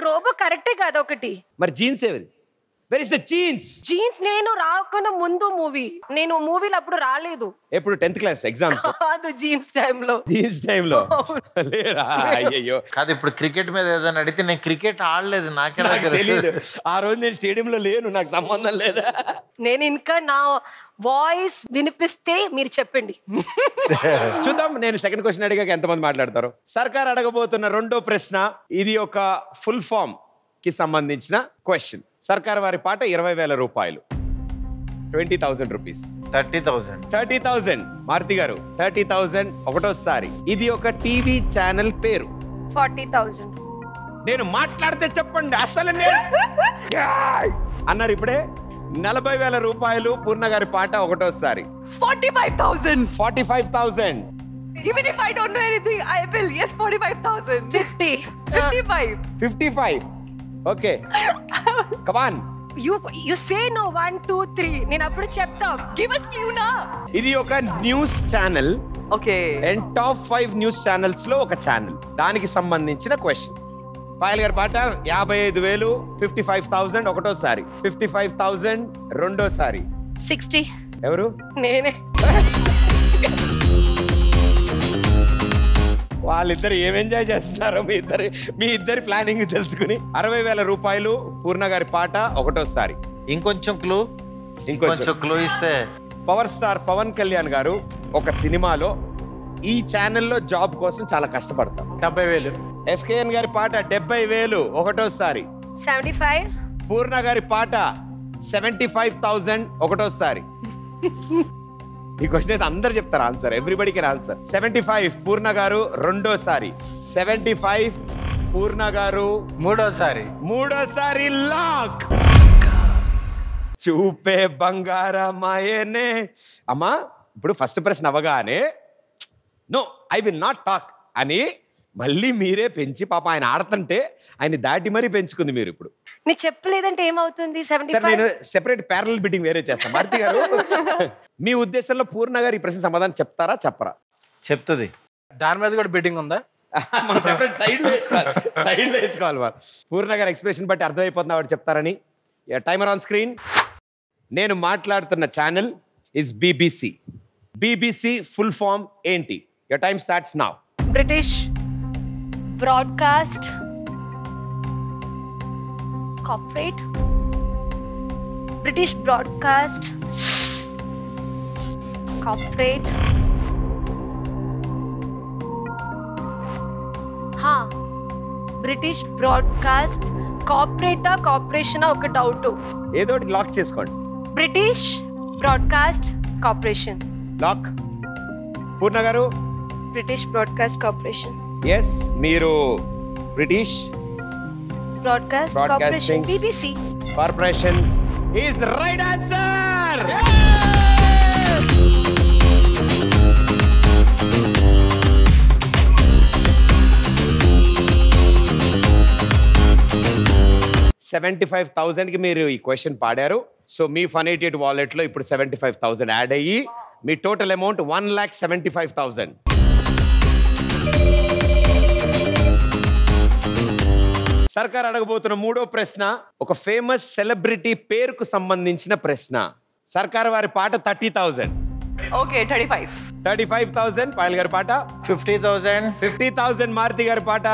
Robo కరెక్టే కదా ఒకటి. మరి జీన్స్ ఎవరి? Where is the jeans? Jeans నేను రాకుండా ముందు మూవీ, నేను మూవీలో అప్పుడు రాలేదు. ఎప్పుడు 10th క్లాస్ ఎగ్జామ్స్? కాదు, జీన్స్ టైంలో. జీన్స్ టైంలో లేరా? అయ్యో కాదు, ఇప్పుడు క్రికెట్ మీద ఏదైనా అడిగితే నేను క్రికెట్ ఆడలేదు, నాకెలా తెలియదు. ఆ రోజు నేను స్టేడియంలో లేను, నాకు సంబంధం లేదా. నేను ఇంకా నా వాయిస్ వినిపిస్తే మీరు చెప్పండి. చూద్దాం. నేను సెకండ్ క్వశ్చన్ అడిగాక ఎంతమంది మాట్లాడతారు. సర్కార్ అడగబోతున్న రెండో ప్రశ్న, ఇది ఒక ఫుల్ ఫామ్ కి సంబంధించిన క్వశ్చన్. సర్కార్ వారి పాట 20,000 రూపాయలు, 20,000 రూపీస్. 30,000 మారుతి గారు. 30,000 ఒకటోసారి. ఇది ఒక టీవీ ఛానల్ పేరు. 40,000. నేను మాట్లాడితే చెప్పండి అసలు అన్నారు ఇప్పుడే. 40,000 రూపాయలు పూర్ణ గారి పాట ఒకటోసారి. 45,000. 45,000. Even if I don't know anything, I will. Yes, 45,000. 50. 55. 55. Okay. Come on. You say no 1 2 3. నేను అప్పుడు చెప్తా. Give us clue na. ఇది ఒక news channel. Okay. And top 5 news channels లో ఒక ఛానల్. దానికి సంబంధించిన క్వశ్చన్. పాయల్ గారి పాట 55,000. 55,000 ఒకటోసారి. 55,000 రెండోసారి. 60. ఎవరు? నేనే. వాళ్ళిద్దరు ఏం ఎంజాయ్ చేస్తున్నారో మీ ఇద్దరి ప్లానింగ్ తెలుసుకుని. 60,000 రూపాయలు పూర్ణ గారి పాట ఒకటోసారి. ఇంకొంచెం క్లూ ఇస్తే, పవర్ స్టార్ పవన్ కళ్యాణ్ గారు ఒక సినిమాలో ఈ ఛానల్లో జాబ్ కోసం చాలా కష్టపడతారు. 70,000. ఎస్కేఎన్ గారి పాట 70,000 ఒకటోసారి. 75. పూర్ణ గారి పాట 75,000 ఒకటోసారి. ఈ క్వశ్చన్ అయితే అందరు చెప్తారు ఆన్సర్. Everybody can answer. 75 పూర్ణ గారు రెండోసారి. 75 పూర్ణ గారు మూడోసారి. లాక్. చూపే బంగారమాయనే. అమ్మా, ఇప్పుడు ఫస్ట్ ప్రశ్న అవగానే no I will not talk అని మళ్ళీ మీరే పెంచి, పాప ఆయన ఆడుతుంటే ఆయన దాటి మరీ పెంచుకుంది మీరు. ఇప్పుడు నేను చెప్పలేదంటే ఏమవుతుంది? 75. నేను సెపరేట్ ప్యారలల్ బిడ్డింగ్ వేరే చేస్తాను. భారతి గారు, మీ ఉద్దేశంలో పూర్ణ గారు ఈ ప్రశ్న సమాధానం చెప్తారా చెప్పరా? చెప్తుంది. దాని మీద కూడా బిడ్డింగ్ ఉందా? మనం సెపరేట్ సైడ్లో వేసుకోవాలి. వాళ్ళు పూర్ణ గారు ఎక్స్ప్రెషన్ బట్టి అర్థమైపోతుంది ఆవిడ చెప్తారని. Timer on screen. నేను మాట్లాడుతున్న channel is BBC. BBC full form ఏంటి? Your time starts now. British broadcast corporate. British broadcast corporate. British broadcast కార్పొరేటా కార్పొరేషనా ఒక డౌట్. ఏదో ఒకటి లాక్ చేసుకోండి. British broadcast corporation. Lock. Purna garu? British broadcast corporation. Yes, మీరు British broadcast corporation BBC corporation is right answer. $75,000 కి మీరు ఈ క్వశ్చన్ పాడారు. సో మీ Fun88 వాలెట్ లో ఇప్పుడు 75,000 యాడ్ అయ్యి మీ టోటల్ అమౌంట్ 1,75,000. సర్కార్ అడగబోతున్న మూడో ప్రశ్న ఒక ఫేమస్ సెలబ్రిటీ పేరుకు సంబంధించిన ప్రశ్న. సర్కార్ వారి పాట 30,000. Okay, 35. 35,000 పాయల్ గారి పాట. 50,000. 50,000 మారుతి గారి పాట.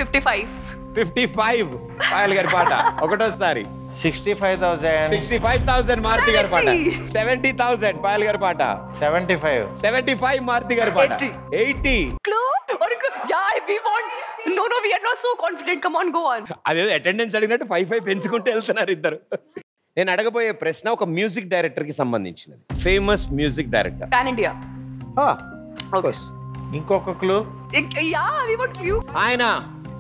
55. 55 పాయల్ గారి పాట ఒకటోసారి. 65,000. 65,000 మారుతి గారి పాట. 70,000 పాయల్ గారి పాట. 75. 75 మారుతి గారి పాట. 80. Clue? Yeah, we want. No, we are not so confident. Come on, go on. అదేదో అటెండెన్స్ అడిగినట్టు 5 పెంచుకుంటూ వెళ్తున్నారు ఇద్దరు. నేను అడగబోయే ప్రశ్న ఒక మ్యూజిక్ డైరెక్టర్ కి సంబంధించినది. Famous music director. Pan India. ఇంకొక clue. Yeah, we want clue. ఆయన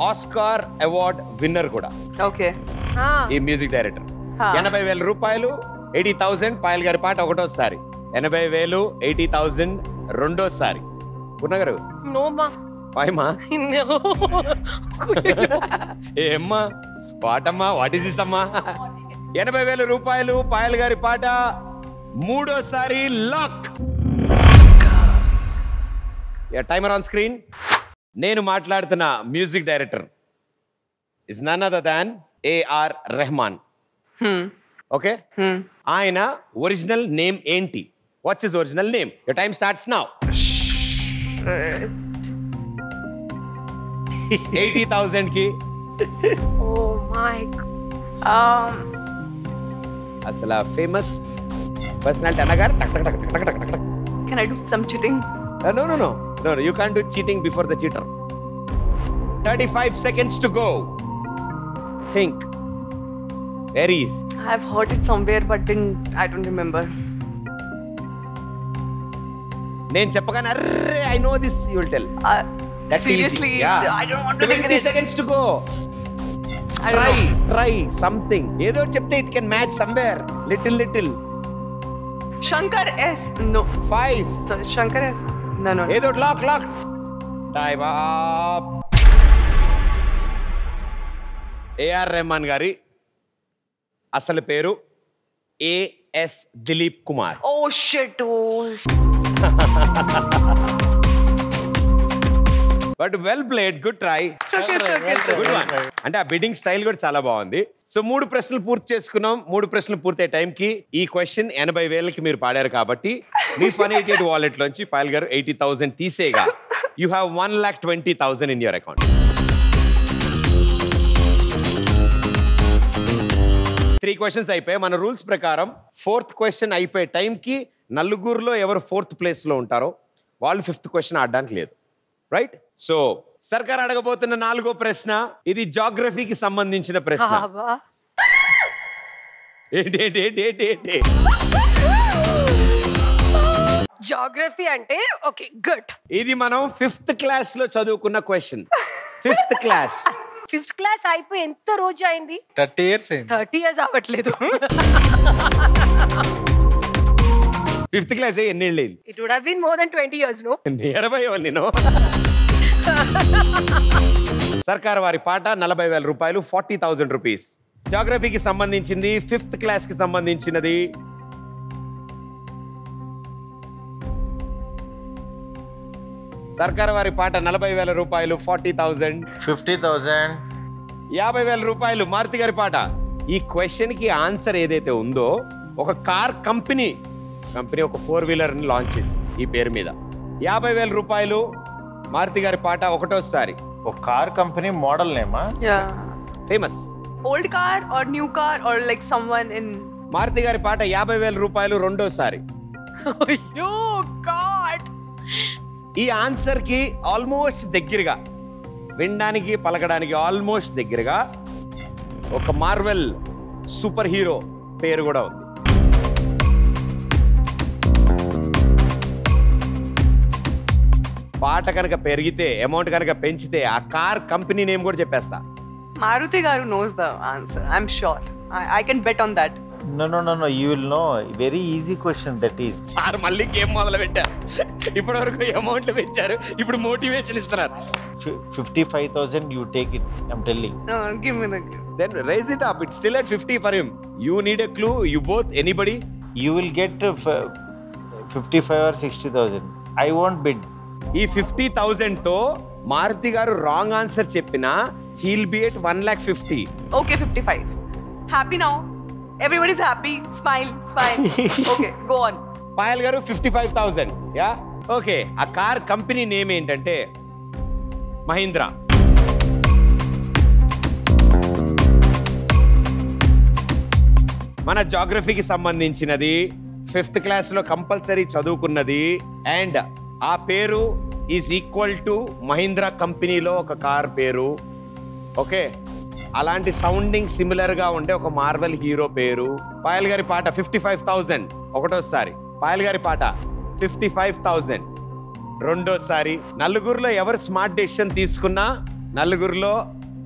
ఆస్కార్ అవార్డ్ విన్నర్ కూడా. Okay. ఈ మ్యూజిక్ డైరెక్టర్. 80,000 రూపాయలు. 80,000 పాయల్ గారి పాట ఒకటోసారి. 80,000 80,000 రెండోసారి. పూర్ణ గారు? నోమా. వాయమ్మా? ఏమ్మా? వాటమ్మా? వాట్ ఇస్ దిస్ అమ్మా? 80,000 రూపాయలు పాయల్ గారి పాట మూడోసారి. లాక్. Timer on screen. నేను మాట్లాడుతున్న music director is none other than A.R. Rahman. Okay? ఆయన ఒరిజినల్ నేమ్ ఏంటి? What's his original name? Your time starts now. 80,000 కి Oh my God. అసలు ఫేమస్ పర్సనాలిటీ అనగారు టక్ టక్ టక్ టక్ టక్ టక్. Can I do some cheating? No. You can't do cheating before the cheater. 35 seconds to go. Think. Very easy. I've heard it somewhere, but I don't remember. నేను చెప్పగానే array I know this, you will tell. That's Seriously, easy. Yeah. I don't want to take 20 it. seconds to go. I don't know. Try something. ఏదో చెప్తే it can match somewhere. Little. Shankar S. No. 5. Sorry, Shankar S. No. ఏదో lock. Time up. A.R. Rahman గారి అసలు పేరు A.S. Dilip Kumar. Oh shit. But well played, good try. Good one. అంటే ఆ bidding style కూడా చాలా బాగుంది. సో 3 ప్రశ్నలు పూర్తి చేసుకున్నాం. 3 ప్రశ్నలు పూర్తయ్యే టైంకి ఈ క్వశ్చన్ 80,000కి మీరు పాడారు కాబట్టి మీ Fun88 వాలెట్ లోంచి పాయల్ గారు 80,000 తీసేగా you have 1,20,000 in your account. 3 questions అయిపోయాయి. మన రూల్స్ ప్రకారం 4th క్వశ్చన్ అయిపోయే టైంకి నలుగురులో ఎవరు 4th ప్లేస్ లో ఉంటారో వాళ్ళు 5th క్వశ్చన్ ఆడడానికి లేదు. రైట్? సో సర్కార్ అడగబోతున్న 4వ ప్రశ్న ఇది జాగ్రఫీకి సంబంధించిన ప్రశ్న. జాగ్రఫీ అంటే ఓకే గుడ్. ఇది మనం 5th క్లాస్ లో చదువుకున్న question. 5th class. 5th class అయిపోయి ఎంత రోజు అయింది? 30 years అయింది. 30 years అవ్వట్లేదు. 5th క్లాస్ ఎన్నేళ్ళు అయింది? It would have been more than 20 years, no? Nearby నేను. సర్కార్ వారి పాట 40,000 రూపాయలు, 40,000 రూపీస్. జాగ్రఫీకి సంబంధించింది, 5th క్లాస్ కి సంబంధించినది. సర్కార్ వారి పాట 40,000 రూపాయలు, 40,000. 50,000. 50,000 రూపాయలు. మారుతి గారి పాట. ఈ క్వశ్చన్ కి ఆన్సర్ ఏదైతే ఉందో ఒక కార్ కంపెనీ ఒక 4-wheeler ని లాంచ్ చేసింది ఈ పేరు మీద. 50,000 రూపాయలు. మారుతి గారి పాట ఒకటోసారి. ఒక కార్ కంపెనీ మోడల్ నేమా? Yeah. Famous. Old car or new car or like someone in. Maruti garu పాట 50,000 రూపాయలు రెండోసారి. అయ్యో గాడ్. ఈ ఆన్సర్ కి ఆల్మోస్ట్ దగ్గరగా, వినడానికి పలకడానికి ఆల్మోస్ట్ దగ్గరగా ఒక మార్వెల్ సూపర్ హీరో పేరు కూడా ఉంది. పాట కనుక పెరిగితే, అమౌంట్ కనుక పెంచితే ఆ కార్ కంపెనీ నేమ్ కూడా చెప్పేస్తా. Maruti Garu knows the answer. I'm sure. I can bet on that. No. You will know. Very easy question that is. Sir మళ్ళీ గేమ్ మొదలు పెట్టారు. ఇప్పటి వరకు అమౌంట్లు పెంచారు, ఇప్పుడు మోటివేషన్ ఇస్తున్నారు. 55,000 you take it. I'm telling. Give me the clue. Then raise it up. It's still at 50 for him. You need a clue. You both, anybody? You will get 55 or 60,000. I won't bid. ఈ 50,000 తో మారుతి గారు wrong answer చెప్పినా he'll be at 1,50,000. Okay, 55. Happy now? Everybody's happy. Smile. Okay, go on. Payal గారు 55,000. Yeah okay. ఆ car company name ఏంటంటే మహీంద్రా. మన జాగ్రఫీకి సంబంధించినది, 5th class లో కంపల్సరీ చదువుకున్నది. అండ్ ఆ పేరు ఈజ్ ఈక్వల్ టు మహీంద్రా కంపెనీలో ఒక కార్ పేరు. ఓకే, అలాంటి సౌండింగ్ సిమిలర్ గా ఉండే ఒక మార్వెల్ హీరో పేరు. పాయల్ గారి పాట 55,000 ఒకటోసారి. పాయల్ గారి పాట 55,000 రెండోసారి. నలుగురిలో ఎవరు స్మార్ట్ డెసిషన్ తీసుకున్నా నలుగురిలో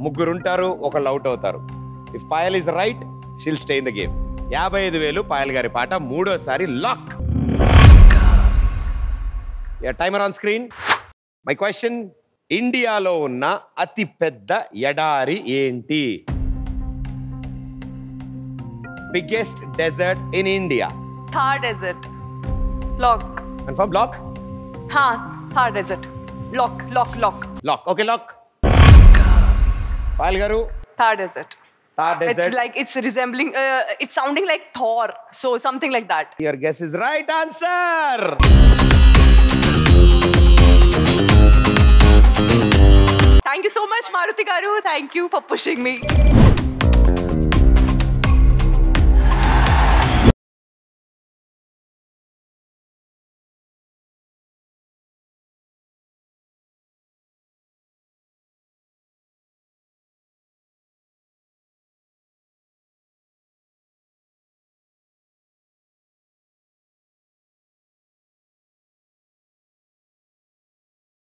3 ఉంటారు, ఒకళ్ళు అవుట్ అవుతారు. If Payal is right she'll stay in the game. 55,000 Payal గారి పాట మూడోసారి lock. Timer on screen. My question, ఇండియాలో ఉన్న అతి పెద్ద ఎడారి ఏంటి? Biggest desert in India. Thar Desert. Lock. Confirm lock? Thar Desert. Lock. Lock. Okay lock. Payal గారు Thar Desert. Thar Desert. It's resembling, it's sounding like Thor. So something like that. Your guess is right answer. Thank you so much, Maruti Garu. Thank you for pushing me.